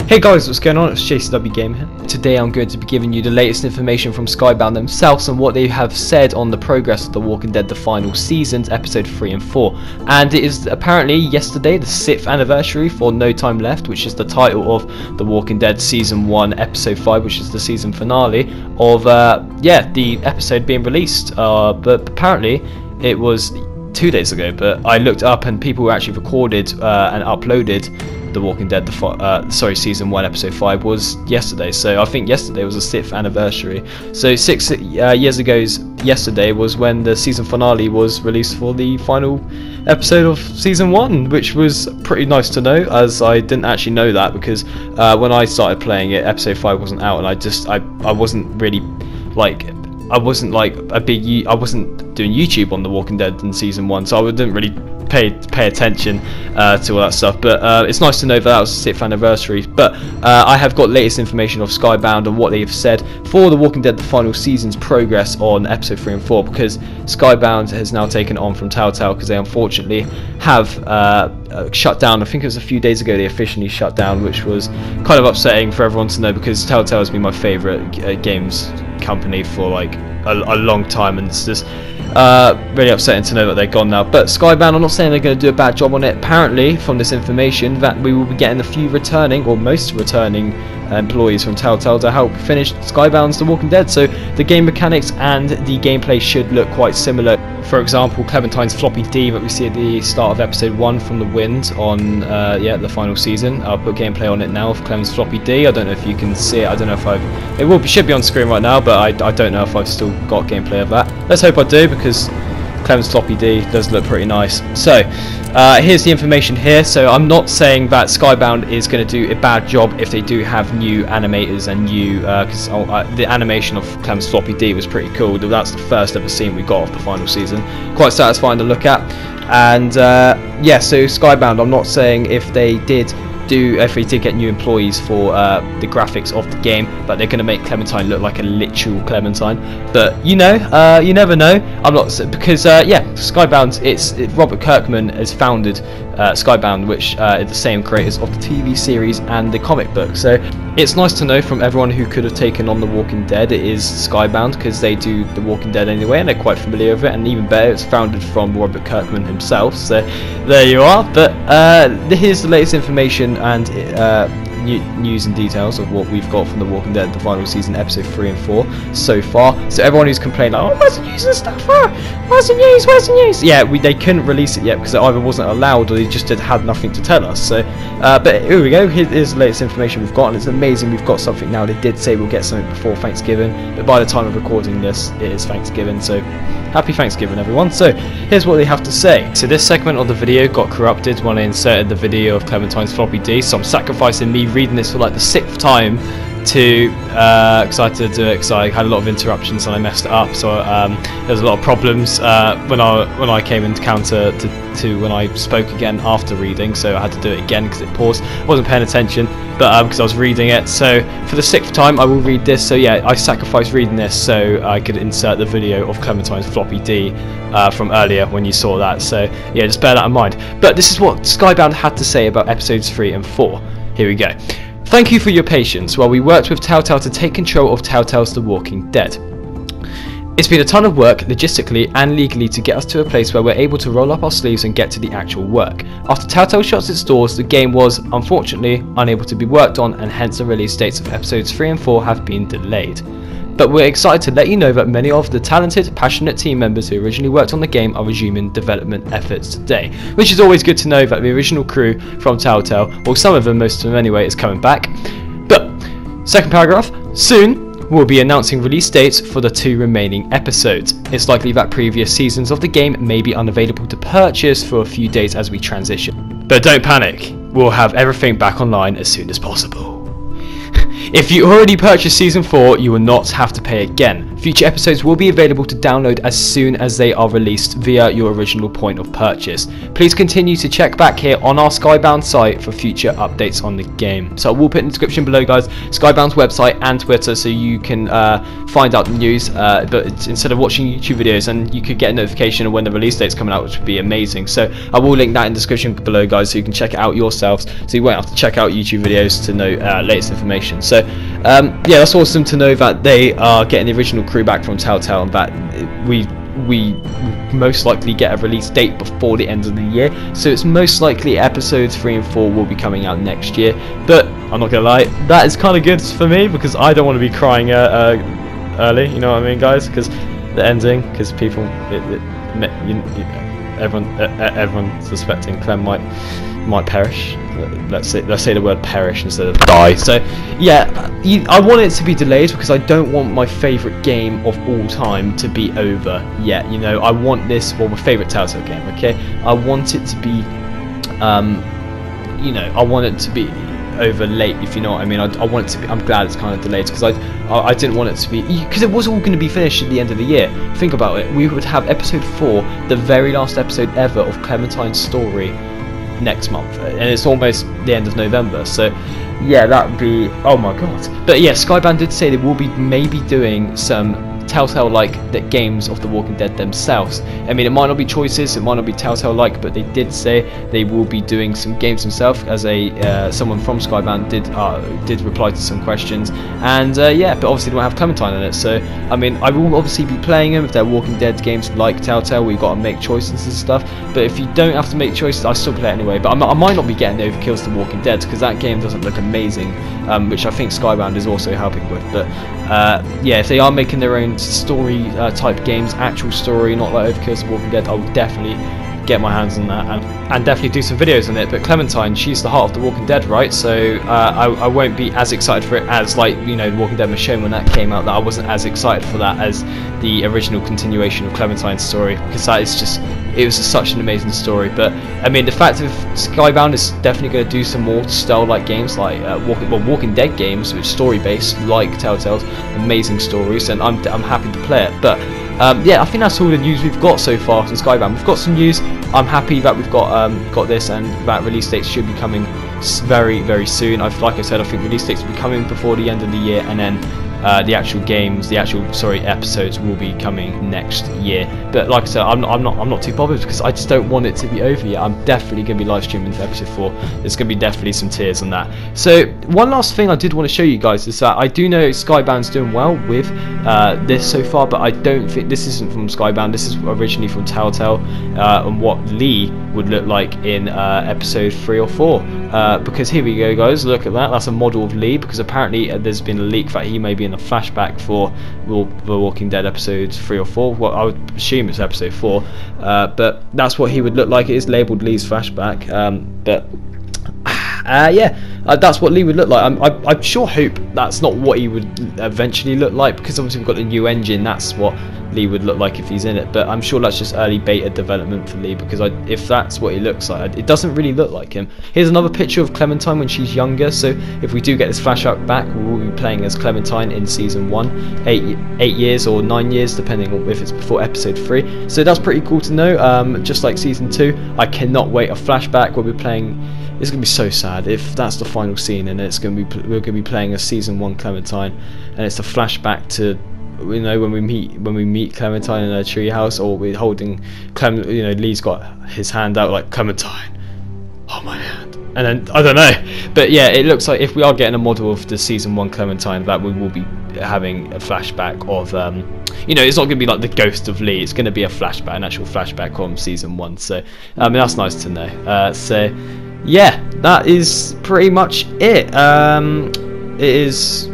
Hey guys, what's going on? It's JCWgamer here. Today I'm going to be giving you the latest information from Skybound themselves and what they have said on the progress of The Walking Dead, the final seasons, episode 3 and 4. And it is apparently yesterday, the 6th anniversary for No Time Left, which is the title of The Walking Dead Season 1, Episode 5, which is the season finale of, the episode being released. But apparently it was 2 days ago, but I looked up and people who actually recorded and uploaded The Walking Dead, Season 1, Episode 5 was yesterday, so I think yesterday was the 6th anniversary. So 6 years ago yesterday was when the season finale was released for the final episode of Season 1, which was pretty nice to know, as I didn't actually know that, because when I started playing it, Episode 5 wasn't out, and I wasn't really, like, I wasn't doing YouTube on The Walking Dead in Season 1, so I didn't really pay attention to all that stuff, but it's nice to know that was the 6th anniversary. But I have got latest information of Skybound and what they have said for The Walking Dead, the final season's progress on episode 3 and 4, because Skybound has now taken on from Telltale, because they unfortunately have shut down. I think it was a few days ago they officially shut down, which was kind of upsetting for everyone to know, because Telltale has been my favourite games company for like a long time, and it's just really upsetting to know that they're gone now. But Skybound, I'm not saying they're going to do a bad job on it. Apparently, from this information, that we will be getting a few returning, or most returning, employees from Telltale to help finish Skybound's The Walking Dead. So the game mechanics and the gameplay should look quite similar. For example, Clementine's floppy D that we see at the start of episode 1 from the wind on the final season. I'll put gameplay on it now of Clem's floppy D. I don't know if you can see it. I don't know if it should be on screen right now, but I don't know if I've still got gameplay of that. Let's hope I do, because Clem's floppy D does look pretty nice. So here's the information here. So I'm not saying that Skybound is going to do a bad job if they do have new animators and new, because the animation of Clem's floppy D was pretty cool. That's the first ever scene we got of the final season. Quite satisfying to look at. And so Skybound, I'm not saying if they did get new employees for the graphics of the game, but they're going to make Clementine look like a literal Clementine. But you never know. I'm not, because Skybound, Robert Kirkman has founded Skybound, which are the same creators of the TV series and the comic book. So it's nice to know from everyone who could have taken on The Walking Dead, it is Skybound, because they do The Walking Dead anyway, and they're quite familiar with it. And even better, it's founded from Robert Kirkman himself. So there you are. But here's the latest information and news and details of what we've got from The Walking Dead, the final season, episode 3 and 4 so far. So everyone who's complained, like, oh, where's the news and stuff? Where's the news? Where's the news? Yeah, they couldn't release it yet because it either wasn't allowed or they just had nothing to tell us. So, but here we go. Here's the latest information we've got, and it's amazing we've got something now. They did say we'll get something before Thanksgiving, but by the time of recording this, it is Thanksgiving. So happy Thanksgiving, everyone. So here's what they have to say. So this segment of the video got corrupted when I inserted the video of Clementine's floppy D, so I'm sacrificing me reading this for like the 6th time to because I had to do it because I had a lot of interruptions and I messed it up. So there was a lot of problems when I came into counter to when I spoke again after reading, so I had to do it again because it paused. I wasn't paying attention, but because I was reading it. So for the 6th time I will read this. So yeah, I sacrificed reading this so I could insert the video of Clementine's floppy D from earlier when you saw that. So yeah, just bear that in mind. But this is what Skybound had to say about episodes 3 and 4. Here we go. Thank you for your patience while we worked with Telltale to take control of Telltale's The Walking Dead. It's been a ton of work, logistically and legally, to get us to a place where we're able to roll up our sleeves and get to the actual work. After Telltale shuts its doors, the game was, unfortunately, unable to be worked on, and hence the release dates of episodes 3 and 4 have been delayed. But we're excited to let you know that many of the talented, passionate team members who originally worked on the game are resuming development efforts today. Which is always good to know that the original crew from Telltale, or some of them, most of them anyway, is coming back. But, second paragraph, soon we'll be announcing release dates for the 2 remaining episodes. It's likely that previous seasons of the game may be unavailable to purchase for a few days as we transition. But don't panic, we'll have everything back online as soon as possible. If you already purchased Season 4, you will not have to pay again. Future episodes will be available to download as soon as they are released via your original point of purchase. Please continue to check back here on our Skybound site for future updates on the game. So I will put in the description below, guys, Skybound's website and Twitter, so you can find out the news, but instead of watching YouTube videos, and you could get a notification of when the release date's coming out, which would be amazing. So I will link that in the description below, guys, so you can check it out yourselves, so you won't have to check out YouTube videos to know latest information. So yeah, that's awesome to know that they are getting the original crew back from Telltale, and that we most likely get a release date before the end of the year. So it's most likely episodes 3 and 4 will be coming out next year. But I'm not gonna lie, that is kind of good for me, because I don't want to be crying early, you know what I mean, guys, because the ending, because people, everyone suspecting Clem might perish. Let's say the word perish instead of die. So yeah, I want it to be delayed because I don't want my favourite game of all time to be over yet. You know, I want this, well, my favourite Telltale game. Okay, I want it to be, you know, I want it to be over late, if you know what I mean. I want it to be. I'm glad it's kind of delayed, because I didn't want it to be, because it was all going to be finished at the end of the year. Think about it. We would have episode 4, the very last episode ever of Clementine's story, next month, and it's almost the end of November. So yeah, that would be, oh my god. But yeah, Skybound did say they will be maybe doing some Telltale-like games of The Walking Dead themselves. I mean, it might not be choices, it might not be Telltale-like, but they did say they will be doing some games themselves. As someone from Skybound did reply to some questions, and yeah, but obviously they don't have Clementine in it. So I mean, I will obviously be playing them if they're Walking Dead games like Telltale, where you've got to make choices and stuff. But if you don't have to make choices, I still play it anyway. But I might not be getting the overkills to Walking Dead, because that game doesn't look amazing, which I think Skybound is also helping with. But yeah, if they are making their own story type games, actual story, not like Overkill's The Walking Dead, I will definitely get my hands on that and definitely do some videos on it. But Clementine, she's the heart of The Walking Dead, right? So I won't be as excited for it as, like, you know, The Walking Dead Michonne when that came out. That I wasn't as excited for that as the original continuation of Clementine's story, because that is just, it was just such an amazing story. But I mean, the fact of Skybound is definitely going to do some more style-like games, like Walking Dead games, which story-based, like Telltale's amazing stories, and I'm happy to play it. But yeah, I think that's all the news we've got so far from Skybound. We've got some news. I'm happy that we've got this, and that release dates should be coming very, very soon. Like I said, I think release dates will be coming before the end of the year, and then the actual games, episodes will be coming next year. But like I said, I'm not too bothered, because I just don't want it to be over yet. I'm definitely going to be live streaming for episode 4. There's going to be definitely some tears on that. So one last thing I did want to show you guys is that I do know Skybound's doing well with this so far, but I don't think this isn't from Skybound. This is originally from Telltale, and what Lee would look like in episode 3 or 4. Because here we go, guys. Look at that. That's a model of Lee, because apparently there's been a leak that he may be in a flashback for The Walking Dead episodes 3 or 4. Well, I would assume it's episode 4, but that's what he would look like. It is labelled Lee's flashback, but yeah, that's what Lee would look like. I sure hope that's not what he would eventually look like, because obviously we've got the new engine. That's what Lee would look like if he's in it, but I'm sure that's just early beta development for Lee, because if that's what he looks like, it doesn't really look like him. Here's another picture of Clementine when she's younger, so if we do get this flashback back, we will be playing as Clementine in season 1, 8 years or 9 years, depending on if it's before episode 3. So that's pretty cool to know. Just like season 2, I cannot wait a flashback. We'll be playing. It's gonna be so sad if that's the final scene, and it's gonna be we're gonna be playing a season 1 Clementine, and it's a flashback to, you know, when we meet Clementine in her treehouse, or we're holding you know, Lee's got his hand out like, Clementine, hold my hand, and then I don't know, but yeah, it looks like if we are getting a model of the season 1 Clementine, that we will be having a flashback of you know, it's not going to be like the ghost of Lee. It's going to be a flashback, an actual flashback from season 1. So I mean, that's nice to know. So yeah, that is pretty much it. It is.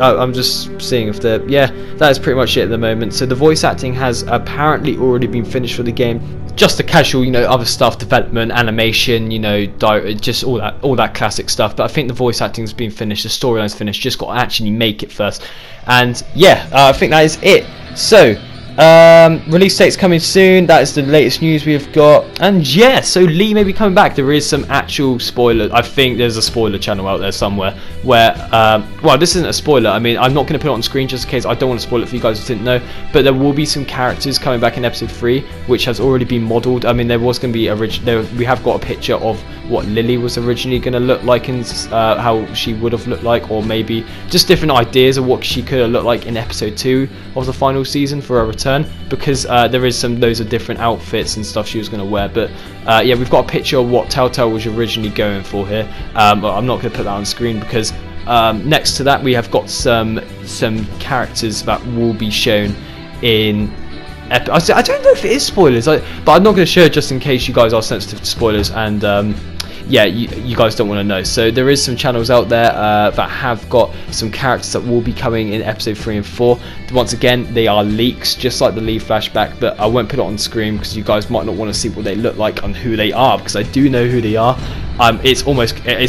Oh, I'm just seeing if the, yeah, that is pretty much it at the moment. So the voice acting has apparently already been finished for the game. Just the casual, you know, other stuff, development, animation, you know, just all that classic stuff. But I think the voice acting's been finished, the storyline's finished. Just got to actually make it first. And yeah, I think that is it. So Release date's coming soon. That is the latest news we've got. And yeah, so Lee may be coming back. There is some actual spoiler. I think there's a spoiler channel out there somewhere where well, this isn't a spoiler. I mean, I'm not going to put it on screen just in case. I don't want to spoil it for you guys who didn't know, but there will be some characters coming back in episode 3 which has already been modeled. I mean, there was going to be we have got a picture of what Lily was originally going to look like and how she would have looked like, or maybe just different ideas of what she could have looked like in episode 2 of the final season for her return, because there is loads of different outfits and stuff she was going to wear. But yeah, we've got a picture of what Telltale was originally going for here. But I'm not going to put that on screen because next to that we have got some characters that will be shown in I don't know if it is spoilers, but I'm not going to show it just in case you guys are sensitive to spoilers and yeah, you guys don't want to know. So there is some channels out there that have got some characters that will be coming in episode 3 and 4. Once again, they are leaks, just like the Lee flashback, but I won't put it on screen because you guys might not want to see what they look like and who they are, because I do know who they are. It's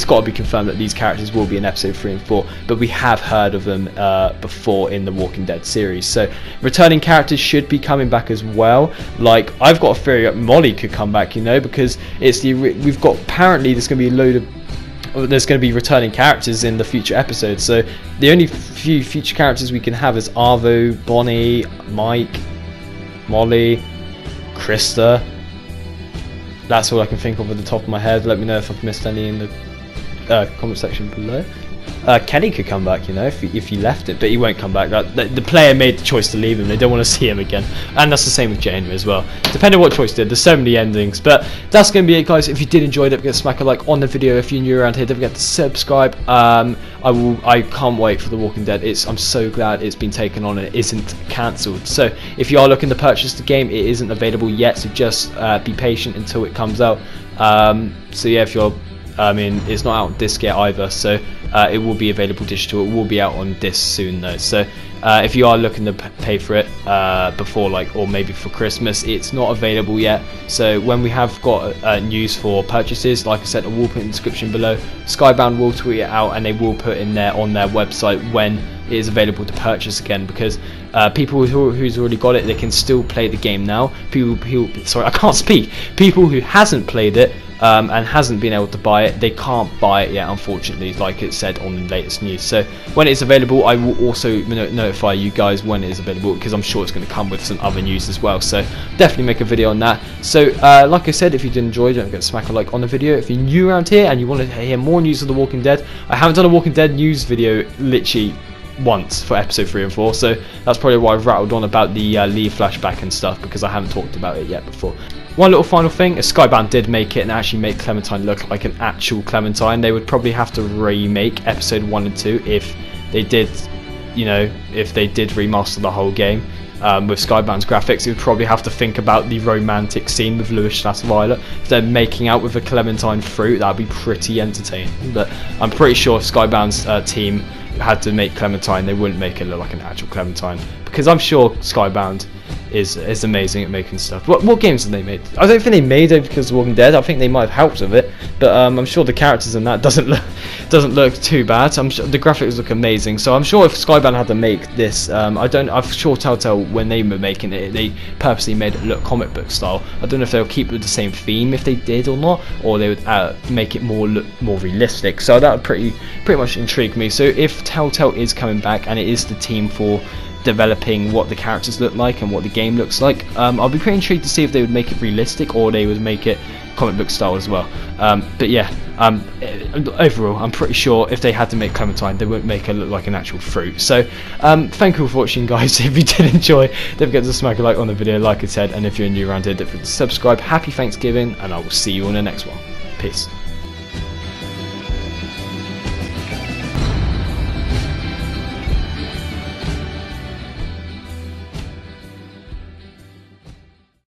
got to be confirmed that these characters will be in episode 3 and 4, but we have heard of them before in the Walking Dead series. So returning characters should be coming back as well. Like, I've got a theory that Molly could come back, you know, because we've got, apparently there's going to be returning characters in the future episodes. So the only few future characters we can have is Arvo, Bonnie, Mike, Molly, Krista. That's all I can think of at the top of my head. Let me know if I've missed any in the comment section below. Kenny could come back, you know, if he left it, but he won't come back. The player made the choice to leave him. They don't want to see him again, and that's the same with Jane as well. Depending on what choice they did, there's so many endings. But that's going to be it, guys. If you did enjoy it, don't forget to smack a like on the video. If you're new around here, don't forget to subscribe. I can't wait for The Walking Dead. I'm so glad it's been taken on and it isn't cancelled. So if you are looking to purchase the game, it isn't available yet, so just be patient until it comes out. So yeah, if you're I mean, it's not out on disc yet either, so it will be available digital. It will be out on disc soon though, so if you are looking to pay for it before, like, or maybe for Christmas, it's not available yet. So when we have got news for purchases, like I said, I will put in the description below. Skybound will tweet it out and they will put in there on their website when it is available to purchase again, because people who's already got it, they can still play the game now. People who hasn't played it and hasn't been able to buy it, they can't buy it yet, unfortunately, like it said on the latest news. So when it's available, I will also notify you guys when it is available, because I'm sure it's going to come with some other news as well, so definitely make a video on that. So like I said, if you did enjoy, don't forget to smack a like on the video. If you're new around here and you want to hear more news of The Walking Dead, I haven't done a Walking Dead news video literally once for episode 3 and 4, so that's probably why I've rattled on about the Lee flashback and stuff, because I haven't talked about it yet before. One little final thing, if Skybound did make it and actually make Clementine look like an actual Clementine, they would probably have to remake episode 1 and 2 if they did, you know, if they did remaster the whole game. With Skybound's graphics, you would probably have to think about the romantic scene with Lewis/Violet. If they're making out with a Clementine fruit, that would be pretty entertaining. But I'm pretty sure if Skybound's team had to make Clementine, they wouldn't make it look like an actual Clementine, because I'm sure Skybound is amazing at making stuff. What games have they made? I don't think they made it because of Walking Dead. I think they might have helped with it, but I'm sure the characters in that doesn't look too bad. I'm sure the graphics look amazing. So I'm sure if Skybound had to make this, I'm sure Telltale, when they were making it, they purposely made it look comic book style. I don't know if they'll keep with the same theme if they did or not, or they would make it look more realistic. So that would pretty much intrigue me. So if Telltale is coming back and it is the team for developing what the characters look like and what the game looks like, I'll be pretty intrigued to see if they would make it realistic or they would make it comic book style as well. But yeah, overall I'm pretty sure if they had to make Clementine, they wouldn't make her look like an actual fruit. So thank you for watching, guys. If you did enjoy, don't forget to smack a like on the video, like I said, and if you're new around here, don't forget to subscribe. Happy Thanksgiving, and I will see you on the next one. Peace.